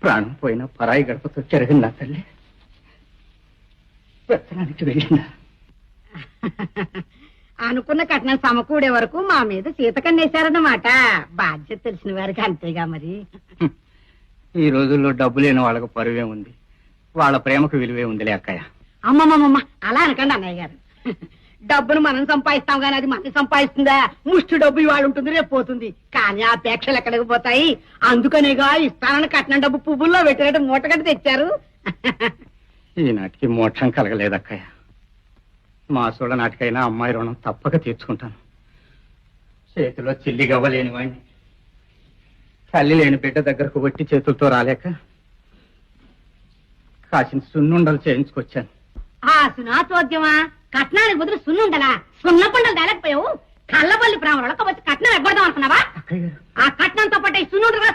ప్రాణం పోయిన పరాయి గడపతో చెరగిందా తల్లి? పెత్తనానికి వెళ్ళిందా? అనుకున్న కట్నం సమకూడే వరకు మా మీద సీతకన్నేశారన్నమాట. బాధ్యత తెలిసిన వారికి అంతేగా మరి. ఈ రోజుల్లో డబ్బు లేని వాళ్ళకు పరువే ఉంది, వాళ్ళ ప్రేమకు విలువే ఉందిలే అక్కయ్య. అమ్మమ్మమ్మ అలా అనకండి అన్నయ్య గారు. డబ్బును మనం సంపాదిస్తాం కానీ అది మనం సంపాదిస్తుందా? ముష్టి డబ్బు ఇవాళ ఉంటుంది, రేపు పోతుంది. కానీ ఆ అపేక్షలు ఎక్కడికి పోతాయి? అందుకనేగా ఇస్తానని కట్నం డబ్బు పువ్వుల్లో పెట్టినట్టు మూటగట్టి తెచ్చారు. ఈనాటికి మోక్షం కలగలేదక్కయ్య. మా సోడ నాటికైనా అమ్మాయి రుణం తప్పక తీర్చుకుంటాను. చేతిలో చిల్లి గవ్వలేని వాడిని, తల్లి లేని బిడ్డ దగ్గరకు వట్టి చేతులతో రాలేక కాసిన సున్నుండలు చేయించుకొచ్చాను. ఆ సునాచోద్యమా, కట్నానికి బదులు సున్నుండలా? సున్న పండలు తేలేకపోయావు. కళ్ళబల్లి ప్రాణులకు వచ్చి కట్నం ఎగ్గొడదాం అనుకున్నావా? ఆ కట్నంతో పాటు సున్నుండగా